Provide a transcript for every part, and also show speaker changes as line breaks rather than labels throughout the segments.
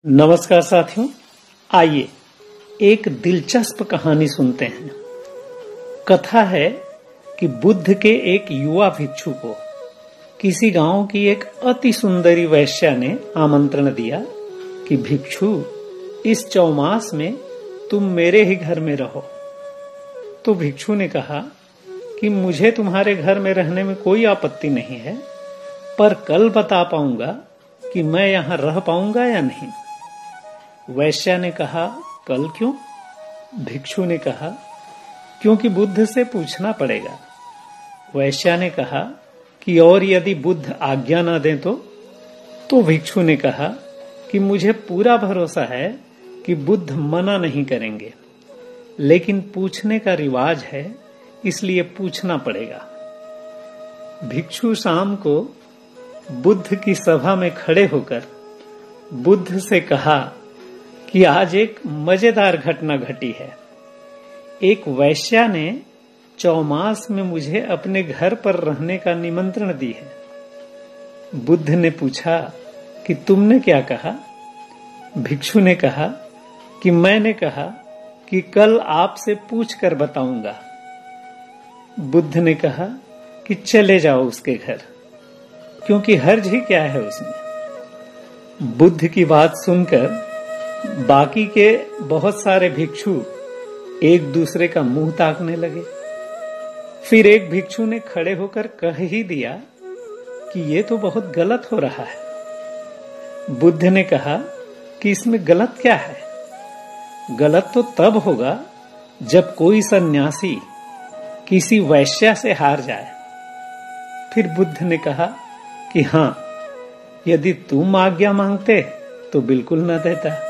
नमस्कार साथियों, आइए एक दिलचस्प कहानी सुनते हैं। कथा है कि बुद्ध के एक युवा भिक्षु को किसी गांव की एक अति सुंदरी वैश्या ने आमंत्रण दिया कि भिक्षु, इस चौमास में तुम मेरे ही घर में रहो। तो भिक्षु ने कहा कि मुझे तुम्हारे घर में रहने में कोई आपत्ति नहीं है, पर कल बता पाऊंगा कि मैं यहां रह पाऊंगा या नहीं। वैश्या ने कहा, कल क्यों? भिक्षु ने कहा, क्योंकि बुद्ध से पूछना पड़ेगा। वैश्या ने कहा कि और यदि बुद्ध आज्ञा न दें तो भिक्षु ने कहा कि मुझे पूरा भरोसा है कि बुद्ध मना नहीं करेंगे, लेकिन पूछने का रिवाज है, इसलिए पूछना पड़ेगा। भिक्षु शाम को बुद्ध की सभा में खड़े होकर बुद्ध से कहा कि आज एक मजेदार घटना घटी है। एक वैश्या ने चौमास में मुझे अपने घर पर रहने का निमंत्रण दी है। बुद्ध ने पूछा कि तुमने क्या कहा? भिक्षु ने कहा कि मैंने कहा कि कल आपसे पूछकर बताऊंगा। बुद्ध ने कहा कि चले जाओ उसके घर, क्योंकि हर्ज ही क्या है उसमें। बुद्ध की बात सुनकर बाकी के बहुत सारे भिक्षु एक दूसरे का मुंह ताकने लगे। फिर एक भिक्षु ने खड़े होकर कह ही दिया कि ये तो बहुत गलत हो रहा है। बुद्ध ने कहा कि इसमें गलत क्या है? गलत तो तब होगा जब कोई सन्यासी किसी वैश्या से हार जाए। फिर बुद्ध ने कहा कि हां, यदि तुम आज्ञा मांगते तो बिल्कुल न देता।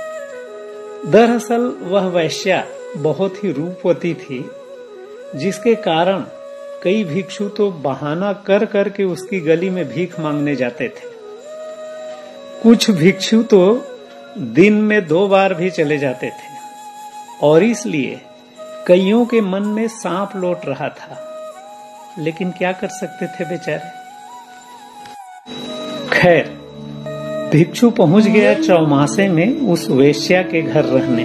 दरअसल वह वैश्या बहुत ही रूपवती थी, जिसके कारण कई भिक्षु तो बहाना कर करके उसकी गली में भीख मांगने जाते थे। कुछ भिक्षु तो दिन में 2 बार भी चले जाते थे, और इसलिए कईयों के मन में सांप लौट रहा था। लेकिन क्या कर सकते थे बेचारे। खैर, भिक्षु पहुंच गया चौमासे में उस वैश्या के घर रहने।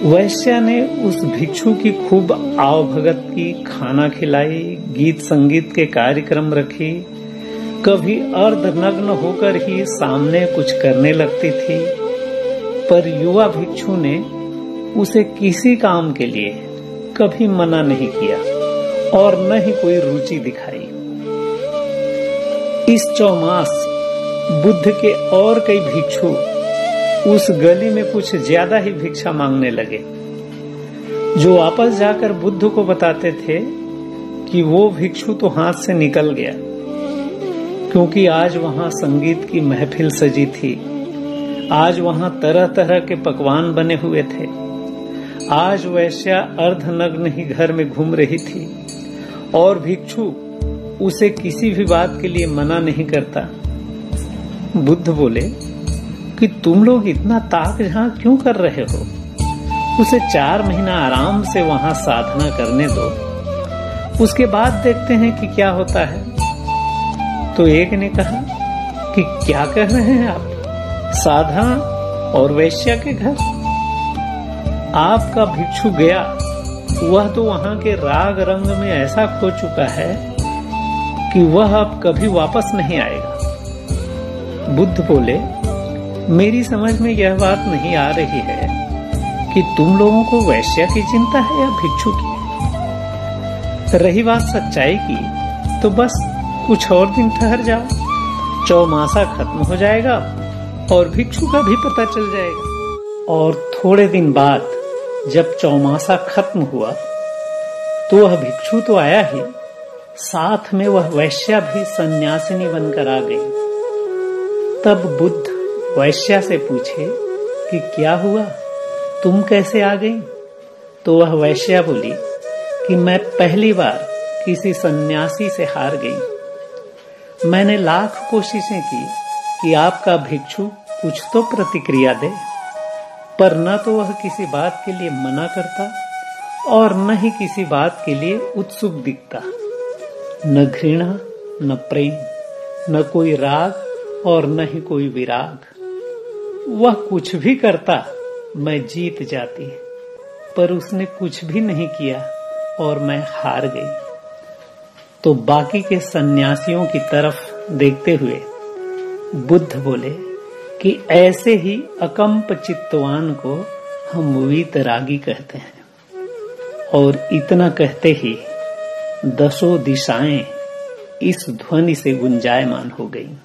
वैश्या ने उस भिक्षु की खूब आवभगत की, खाना खिलाई, गीत संगीत के कार्यक्रम रखी। कभी अर्धनग्न होकर ही सामने कुछ करने लगती थी, पर युवा भिक्षु ने उसे किसी काम के लिए कभी मना नहीं किया और न ही कोई रुचि दिखाई। इस चौमास बुद्ध के और कई भिक्षु उस गली में कुछ ज्यादा ही भिक्षा मांगने लगे, जो वापस जाकर बुद्ध को बताते थे कि वो भिक्षु तो हाथ से निकल गया, क्योंकि आज वहां संगीत की महफिल सजी थी। आज वहां तरह तरह के पकवान बने हुए थे। आज वैश्या अर्धनग्न ही घर में घूम रही थी, और भिक्षु उसे किसी भी बात के लिए मना नहीं करता। बुद्ध बोले कि तुम लोग इतना ताक झांक क्यों कर रहे हो? उसे 4 महीना आराम से वहां साधना करने दो, उसके बाद देखते हैं कि क्या होता है। तो एक ने कहा कि क्या कह रहे हैं आप? साधना और वैश्या के घर? आपका भिक्षु गया, वह तो वहां के राग रंग में ऐसा खो चुका है कि वह अब कभी वापस नहीं आएगा। बुद्ध बोले, मेरी समझ में यह बात नहीं आ रही है कि तुम लोगों को वैश्या की चिंता है या भिक्षु की। रही बात सच्चाई की, तो बस कुछ और दिन ठहर जाओ, चौमासा खत्म हो जाएगा और भिक्षु का भी पता चल जाएगा। और थोड़े दिन बाद जब चौमासा खत्म हुआ, तो वह भिक्षु तो आया ही, साथ में वह वैश्या भी सन्यासिनी बनकर आ गई। तब बुद्ध वैश्या से पूछे कि क्या हुआ, तुम कैसे आ गई? तो वह वैश्या बोली कि मैं पहली बार किसी सन्यासी से हार गई। मैंने लाख कोशिशें की कि आपका भिक्षु कुछ तो प्रतिक्रिया दे, पर न तो वह किसी बात के लिए मना करता और न ही किसी बात के लिए उत्सुक दिखता। न घृणा, न प्रेम, न कोई राग और न ही कोई विराग। वह कुछ भी करता मैं जीत जाती, पर उसने कुछ भी नहीं किया और मैं हार गई। तो बाकी के सन्यासियों की तरफ देखते हुए बुद्ध बोले कि ऐसे ही अकंप चित्तवान को हम वीतरागी कहते हैं। और इतना कहते ही 10 दिशाएं इस ध्वनि से गुंजायमान हो गईं।